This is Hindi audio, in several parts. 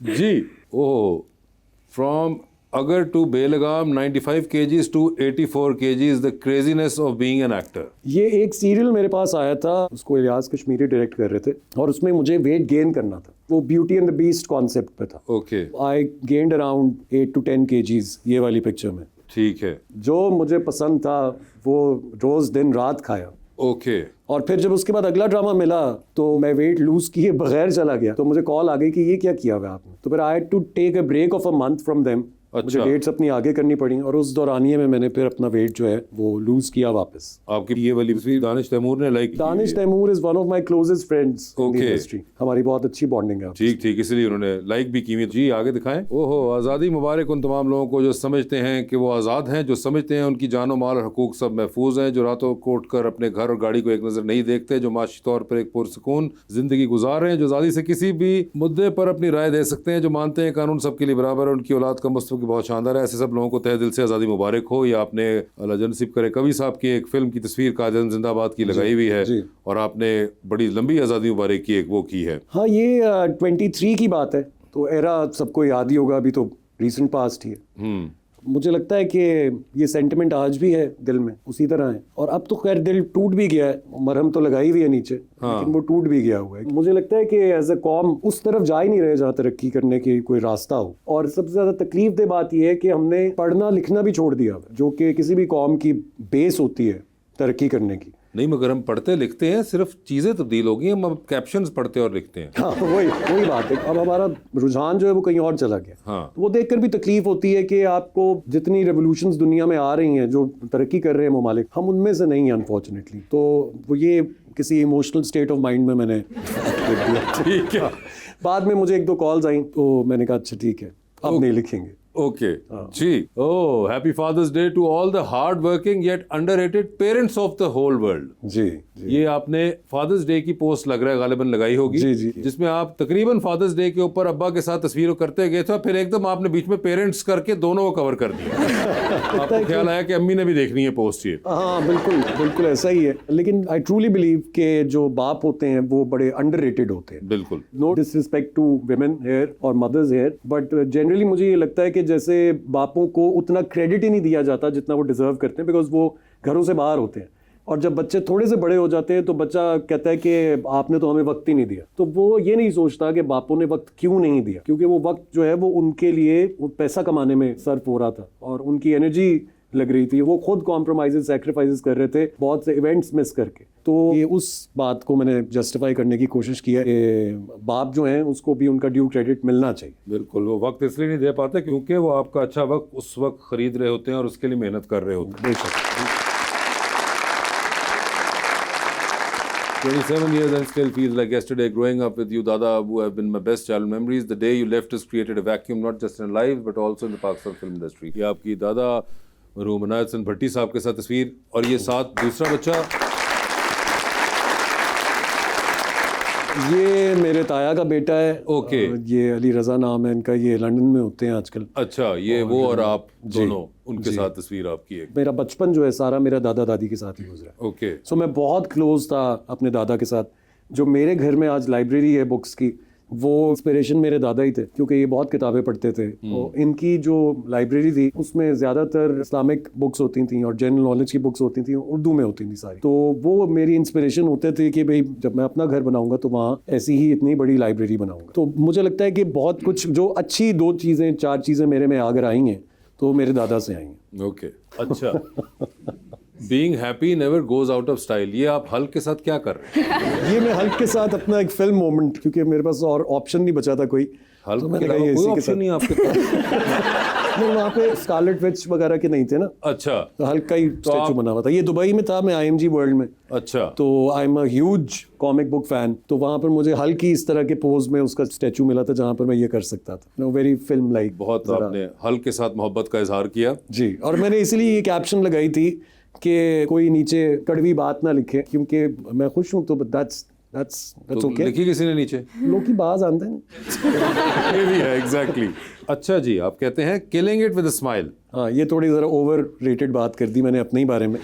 जी। ओह, फ्रॉम अगर to Belgaum 95 kgs to 84 kgs, the craziness of being an actor. ये एक सीरियल मेरे पास आया था, उसको इलियास कश्मीरी डायरेक्ट कर रहे थे और उसमें मुझे वेट गेन करना था। वो beauty and the beast concept पे था। Okay, I gained around 8 to 10 kgs ये वाली पिक्चर में। ठीक है। जो मुझे पसंद था वो रोज दिन रात खाया। ओके, और फिर जब उसके बाद अगला ड्रामा मिला तो मैं वेट लूज किए बगैर चला गया। तो मुझे कॉल आ गई कि ये क्या किया हुआ आपने। तो फिर I had to take a break of a month from them. मुझे डेट्स अपनी आगे करनी पड़ी और उस दौरानिये में मैंने फिर अपना वेट जो है वो लूज किया वापस। आपकी ये वाली तस्वीर दानिश तैमूर ने like. Danish Taimur is one of my closest friends in the industry. हमारी बहुत अच्छी बॉन्डिंग है। ठीक ठीक, इसलिए उन्होंने लाइक भी की हुई। जी आगे दिखाएं। ओहो, आज़ादी मुबारक उन तमाम लोगों को जो समझते हैं कि वो आज़ाद हैं, जो समझते हैं उनकी जानो माल और हकूक सब महफूज हैं, जो रातों को उठ कर अपने घर और गाड़ी को एक नज़र नहीं देखते, जो माशी तौर पर एक पुरसकून जिंदगी गुजार रहे हैं, जो आज़ादी से किसी भी मुद्दे पर अपनी राय दे सकते हैं, जो मानते हैं कानून सबके लिए बराबर है, उनकी औलाद का मुस्तक़बिल बहुत शानदार है। ऐसे सब लोगों को तहे दिल से आज़ादी मुबारक हो। या आपने अल्लाह जन्नत करे कवि साहब की एक फिल्म की तस्वीर कायदे जिंदाबाद की लगाई हुई है और आपने बड़ी लंबी आज़ादी मुबारक की एक वो की है। हाँ, ये 23 की बात है तो एरा सबको याद ही होगा, अभी तो रीसेंट पास्ट ही है। मुझे लगता है कि ये सेंटिमेंट आज भी है दिल में, उसी तरह है। और अब तो खैर दिल टूट भी गया है, मरहम तो लगाई हुई है नीचे, लेकिन वो टूट भी गया हुआ है। मुझे लगता है कि एज ए कौम उस तरफ जा ही नहीं रहे जहाँ तरक्की करने की कोई रास्ता हो। और सबसे ज्यादा तकलीफ दे बात यह है कि हमने पढ़ना लिखना भी छोड़ दिया, जो कि किसी भी कौम की बेस होती है तरक्की करने की। नहीं, मगर हम पढ़ते लिखते हैं, सिर्फ चीज़ें तब्दील हो गई, हम अब कैप्शंस पढ़ते और लिखते हैं। हाँ, वही बात है। अब हमारा रुझान जो है वो कहीं और चला गया। हाँ। वो देखकर भी तकलीफ होती है कि आपको जितनी रेवोल्यूशंस दुनिया में आ रही हैं, जो तरक्की कर रहे हैं ममालिक, हम उनमें से नहीं हैं अनफॉर्चुनेटली। तो वो ये किसी इमोशनल स्टेट ऑफ माइंड में मैंने लिख दिया। ठीक है। बाद में मुझे 1-2 कॉल्स आई तो मैंने कहा अच्छा ठीक है, अब नहीं लिखेंगे। ओके जी। Oh, happy Father's Day to all the hard working yet underrated parents of the whole world. जी। ये आपने फादर्स डे की पोस्ट लग रहा है गालिबन लगाई होगी। जी। जिसमें आप तकरीबन फादर्स डे के ऊपर अब्बा के साथ तस्वीरों करते गए थे, फिर एकदम आपने बीच में पेरेंट्स करके दोनों को कवर कर दिया। आपको ख्याल आया कि अम्मी ने भी देखनी है पोस्ट ये? हाँ, बिल्कुल ऐसा ही है। लेकिन आई ट्रूली बिलीव के जो बाप होते हैं वो बड़े अंडररेटेड होते हैं। बिल्कुल, no disrespect to women here और मदर्स हियर, बट जनरली मुझे ये लगता है कि जैसे बापों को उतना क्रेडिट ही नहीं दिया जाता जितना वो डिजर्व करते हैं, बिकॉज वो घरों से बाहर होते हैं। और जब बच्चे थोड़े से बड़े हो जाते हैं तो बच्चा कहता है कि आपने तो हमें वक्त ही नहीं दिया। तो वो ये नहीं सोचता कि बापों ने वक्त क्यों नहीं दिया, क्योंकि वो वक्त जो है वो उनके लिए वो पैसा कमाने में सर्फ हो रहा था और उनकी एनर्जी लग रही थी। वो खुद कॉम्प्रोमाइजेस सैक्रिफाइसेस कर रहे थे बहुत से इवेंट्स मिस करके। तो ये उस बात को मैंने जस्टिफाई करने की कोशिश की है कि बाप जो हैं उसको भी उनका ड्यू क्रेडिट मिलना चाहिए। बिल्कुल, वो वक्त इसलिए नहीं दे पाते क्योंकि वो आपका अच्छा वक्त उस वक्त खरीद रहे होते हैं और उसके लिए मेहनत कर रहे होते हैं। बेशक। 27 years and still feels like yesterday. Growing up with you, Dada Abu, have been my best childhood memories. The day you left has created a vacuum, not just in life, but also in the Pakistan film industry. ये आपकी दादा मरहूम इनायत हसन भट्टी साहब के साथ तस्वीर और ये साथ दूसरा बच्चा, ये मेरे ताया का बेटा है। ओके। ये अली रजा नाम है इनका, ये लंदन में होते हैं आजकल। अच्छा, ये वो और आप दोनों उनके साथ तस्वीर आपकी है। मेरा बचपन जो है सारा मेरा दादा दादी के साथ ही गुजरा। ओके। सो मैं बहुत क्लोज था अपने दादा के साथ। जो मेरे घर में आज लाइब्रेरी है बुक्स की, वो इंस्पिरेशन मेरे दादा ही थे, क्योंकि ये बहुत किताबें पढ़ते थे। और इनकी जो लाइब्रेरी थी उसमें ज़्यादातर इस्लामिक बुक्स होती थी और जनरल नॉलेज की बुक्स होती थी, उर्दू में होती थी सारी। तो वो मेरी इंस्पिरेशन होते थे कि भाई जब मैं अपना घर बनाऊंगा तो वहाँ ऐसी ही इतनी बड़ी लाइब्रेरी बनाऊंगा। तो मुझे लगता है कि बहुत कुछ जो अच्छी 2-4 चीज़ें मेरे में अगर आई हैं तो मेरे दादा से आई हैं। ओके, अच्छा। Being happy never goes out of style. ये आप हल्क के साथ क्या कर रहे हैं? ये मैं हल्क के साथ अपना एक फिल्म मोमेंट, क्योंकि मेरे पास और ऑप्शन नहीं बचा था कोई। हल्क तो के मैंने अलावा कहा कोई इसी के ऑप्शन साथ। नहीं आपके पास? नहीं, वहाँ पे स्कारलेट विच वगैरह के नहीं थे ना। अच्छा, तो हल्क का ही स्टैचू बना हुआ था। ये दुबई में था, मैं IMG वर्ल्ड में। अच्छा। तो I am a huge comic book fan. तो वहाँ पर मुझे हल्क की इस तरह के पोज में उसका स्टैचू मिला था जहाँ पर मैं ये कर सकता था। Very film like. बहुत आपने हल्क के साथ मोहब्बत का इजहार किया। जी, और मैंने इसीलिए ये कैप्शन लगाई थी कि कोई नीचे कड़वी बात ना लिखे, क्योंकि मैं खुश हूँ। तो that's okay। लिखी किसी ने नीचे? लोग की बाज आते हैं। ये भी है, एग्जैक्टली। अच्छा जी, आप कहते हैं killing it with a smile. हाँ, ये थोड़ी ज़रा ओवर रेटेड बात कर दी मैंने अपने ही बारे में।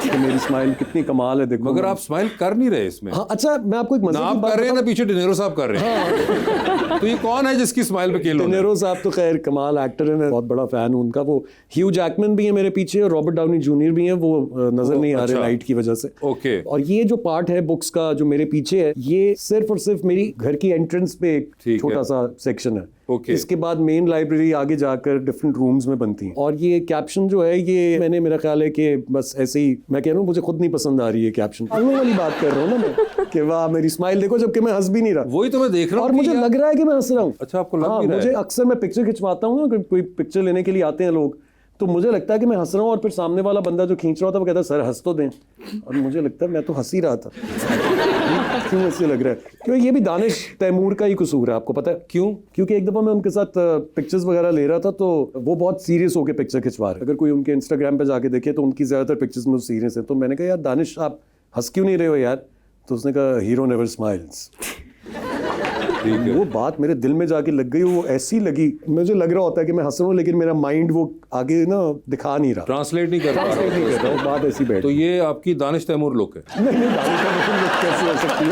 कि मेरी स्माइल कितनी कमाल है, देखो। मगर आप स्माइल कर नहीं रहे इसमें। हाँ, अच्छा मैं आपको एक मजे ना की आप बात कर रहे हैं ना बताऊं? पीछे डिनेरो साहब कर रहे हैं। तो ये कौन है जिसकी स्माइल पे केलो? नेरो साहब तो खैर कमाल एक्टर है, मैं बहुत बड़ा फैन हूँ उनका। वो ह्यू जैकमैन भी है मेरे पीछे और रॉबर्ट डाउनी जूनियर भी हैं, वो नजर नहीं आ रहे अच्छा। लाइट की वजह से। ओके। और ये जो पार्ट है बुक्स का जो मेरे पीछे है, ये सिर्फ और सिर्फ मेरी घर की एंट्रेंस पे एक ठीक है। छोटा सा सेक्शन है। ओके। इसके बाद मेन लाइब्रेरी आगे जाकर डिफरेंट रूम्स में बनती है। और ये कैप्शन जो है, ये मैंने, मेरा ख्याल है कि बस ऐसे ही मैं कह रहा हूँ, मुझे खुद नहीं पसंद आ रही है कैप्शन। हंसने वाली बात कर रहा हूँ ना मैं कि वाह मेरी स्माइल देखो, जबकि मैं हंस भी नहीं रहा। वही तो मैं देख रहा हूँ और कि मुझे यार- लग रहा है कि मैं हंस रहा हूँ। अच्छा, आपको लग हाँ, भी रहा मुझे है? अक्सर मैं पिक्चर खिंचवाता हूँ ना, कोई पिक्चर लेने के लिए आते हैं लोग, तो मुझे लगता है कि मैं हंस रहा हूँ और फिर सामने वाला बंदा जो खींच रहा होता है वो कहता है सर हंस तो दें, और मुझे लगता है मैं तो हंस ही रहा था। क्यों ऐसे लग रहा है? क्योंकि ये भी दानिश तैमूर का ही कसूर है, आपको पता है क्यों? क्योंकि एक दफा मैं उनके साथ पिक्चर्स वगैरह ले रहा था, तो वो बहुत सीरियस होकर पिक्चर खिंचवा रहे। अगर कोई उनके इंस्टाग्राम पे जाके देखे तो उनकी ज्यादातर पिक्चर्स में सीरियस है। तो मैंने कहा यार दानिश आप हंस क्यों नहीं रहे हो यार? तो उसने कहा हीरो नेवर स्माइल्स। ठीक है। वो बात मेरे दिल में जाके लग गई, वो ऐसी लगी, मुझे लग रहा होता है कि मैं हंस रहा हूँ लेकिन मेरा माइंड वो आगे ना दिखा नहीं रहा, ट्रांसलेट नहीं कर पा ट्रांसलेट नहीं कर रहा, वो बात ऐसी बैठ। तो ये आपकी दानिश तैमूर लुक है। नहीं दानिश का मतलब look कैसे हो सकती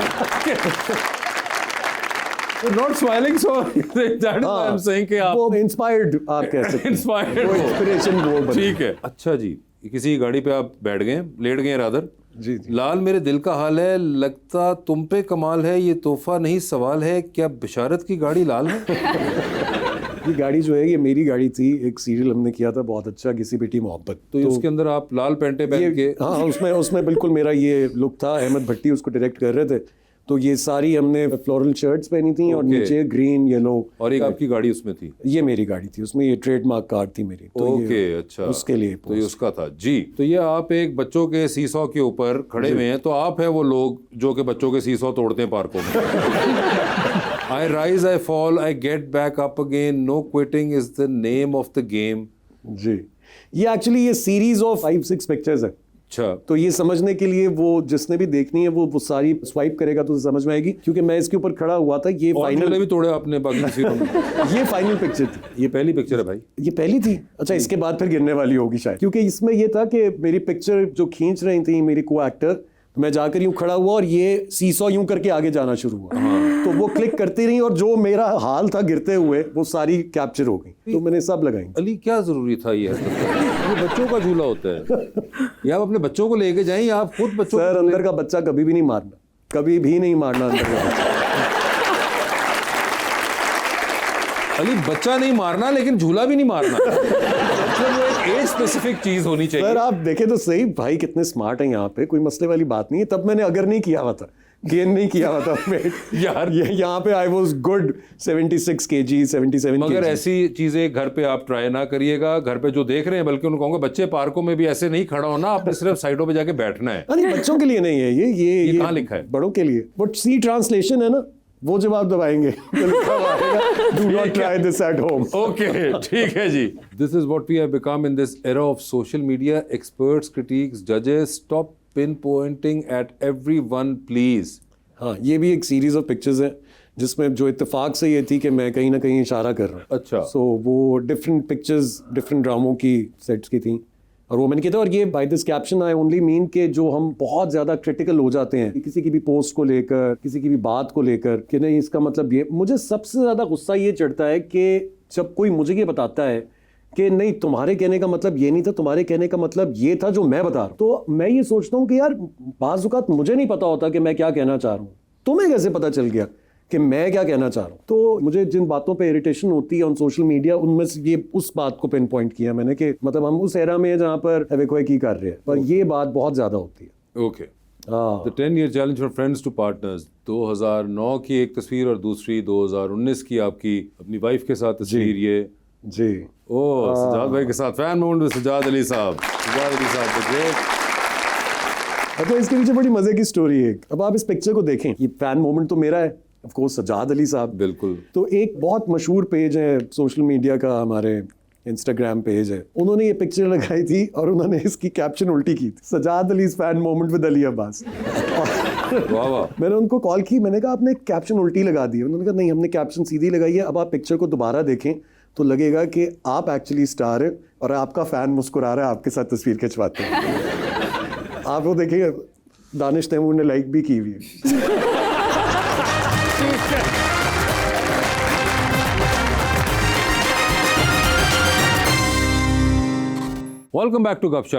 है? Not smiling, so that is I am saying कि आप वो इंस्पायर्ड आप कह सकते हैं, इंस्पायर्ड वो इंस्पिरेशन वो बन। ठीक है। अच्छा जी, किसी गाड़ी पे आप बैठ गए, लेट गए रादर। जी जी। लाल मेरे दिल का हाल है, लगता तुम पे कमाल है, ये तोहफा नहीं सवाल है, क्या बिशारत की गाड़ी लाल है? ये गाड़ी जो है ये मेरी गाड़ी थी, एक सीरियल हमने किया था बहुत अच्छा, किसी बेटी मोहब्बत। तो उसके अंदर आप लाल पैंटे पहन के, हाँ उसमें बिल्कुल मेरा ये लुक था। अहमद भट्टी उसको डायरेक्ट कर रहे थे, तो ये सारी हमने फ्लोरल शर्ट्स पहनी थी और Okay. नीचे ग्रीन येलो। और एक आपकी गाड़ी उसमें थी। ये मेरी गाड़ी थी, उसमें ये ट्रेडमार्क कार थी मेरी। तो ओके, ये अच्छा, उसके लिए तो ये उसका था जी। तो ये आप एक बच्चों के सीसॉ के ऊपर खड़े हुए हैं, तो आप हैं वो लोग जो कि बच्चों के सीसॉ तोड़ते हैं पार्कों में। I rise I fall I get back up again, no quitting is the name of the game. जी, ये एक्चुअली ये सीरीज ऑफ 5-6 पिक्चर्स है। अच्छा, तो ये समझने के लिए वो जिसने भी देखनी है वो सारी स्वाइप करेगा तो समझ में आएगी, क्योंकि मैं इसके ऊपर खड़ा हुआ था। ये और फाइनल भी तोड़े आपने बाकी तस्वीरों में? ये फाइनल पिक्चर थी। ये पहली पिक्चर है भाई? ये पहली थी। अच्छा, इसके बाद फिर गिरने वाली होगी शायद, क्योंकि इसमें ये था कि मेरी पिक्चर जो खींच रही थी मेरी को एक्टर, मैं जाकर यूं खड़ा हुआ और ये सीसॉ यूं करके आगे जाना शुरू हुआ। तो वो क्लिक करती रही और जो मेरा हाल था गिरते हुए वो सारी कैप्चर हो गई, तो मैंने सब लगाई। अली क्या जरूरी था ये बच्चों का झूला होता है, या आप अपने बच्चों को लेके जाएं या आप खुद बच्चों सर अंदर का बच्चा कभी भी नहीं मारना, कभी भी नहीं मारना अंदर का बच्चा। अली बच्चा नहीं मारना लेकिन झूला भी नहीं मारना। मतलब वो एक एज स्पेसिफिक चीज होनी चाहिए। सर आप देखें तो सही, भाई कितने स्मार्ट हैं यहाँ पे, कोई मसले वाली बात नहीं है। तब मैंने अगर नहीं किया हुआ था, गेन नहीं किया हुआ था वेट यार ये यहाँ पे आई वाज गुड 76 kg 77 मगर kg। ऐसी चीजें घर पे आप ट्राई ना करिएगा। घर पे जो देख रहे हैं, बल्कि उनको कहूंगा बच्चे पार्कों में भी ऐसे नहीं खड़ा होना, आपने सिर्फ साइडों पे जाके बैठना है। नहीं, बच्चों के लिए नहीं है ये कहाँ लिखा है? बड़ों के लिए। बट सी ट्रांसलेशन है ना, वो जवाब दबाएंगे तो लिखा हुआ आएगा, do not try this at home. Okay, ठीक है जी। This is what we have become in this era of social media. Experts, critics, जजेस, stop pinpointing at everyone please. हाँ, ये भी एक सीरीज ऑफ पिक्चर्स है जिसमें जो इत्तेफाक से ये थी कि मैं कहीं ना कहीं इशारा कर रहा हूँ। अच्छा। सो वो डिफरेंट पिक्चर्स डिफरेंट ड्रामों की सेट्स की थी और वो मैंने किया था। और ये by this caption I only mean के जो हम बहुत ज़्यादा क्रिटिकल हो जाते हैं किसी की भी पोस्ट को लेकर, किसी की भी बात को लेकर कि नहीं इसका मतलब ये, मुझे सबसे ज़्यादा गुस्सा ये चढ़ता है कि जब कोई मुझे ये बताता है कि नहीं तुम्हारे कहने का मतलब ये नहीं था, तुम्हारे कहने का मतलब ये था जो मैं बता रहा हूँ। तो मैं ये सोचता हूँ कि यार बाज़ औक़ात मुझे नहीं पता होता कि मैं क्या कहना चाह रहा हूँ, तुम्हें कैसे पता चल गया कि मैं क्या कहना चाह रहा हूँ? तो मुझे जिन बातों पे इरिटेशन होती है ऑन सोशल मीडिया, उनमें से ये उस बात को पिन पॉइंट किया मैंने कि मतलब हम उस एरा में जहाँ पर हवे की कर रहे हैं, पर ये बात बहुत ज़्यादा होती है। Okay, the 10-year challenge for friends to partners. 2009 की एक तस्वीर और दूसरी 2019 की आपकी अपनी वाइफ के साथ तस्वीर। ये जी ओ सजाद भाई के साथ फैन मोमेंट में सजाद अली साहब the great। अच्छा, इसके पीछे बड़ी मजे की स्टोरी है। अब आप इस पिक्चर को देखें, ये फैन मोमेंट तो मेरा है ऑफ कोर्स, सजाद अली साहब। बिल्कुल। तो एक बहुत मशहूर पेज है सोशल मीडिया का, हमारे इंस्टाग्राम पेज है, उन्होंने ये पिक्चर लगाई थी और उन्होंने इसकी कैप्शन उल्टी की थी, Sajjad Ali fan moment with Ali Abbas. वाह वाह। मैंने उनको कॉल की, मैंने कहा आपने कैप्शन उल्टी लगा दी। उन्होंने कहा नहीं, हमने कैप्शन सीधी लगाई है। अब आप पिक्चर को दोबारा देखें तो लगेगा कि आप एक्चुअली स्टार है और आपका फैन मुस्कुरा रहा है आपके साथ तस्वीर खिंचवाते हैं। आप वो देखिए दानिश तैमूर ने लाइक भी की हुई है। वेलकम बैक टू गपशप।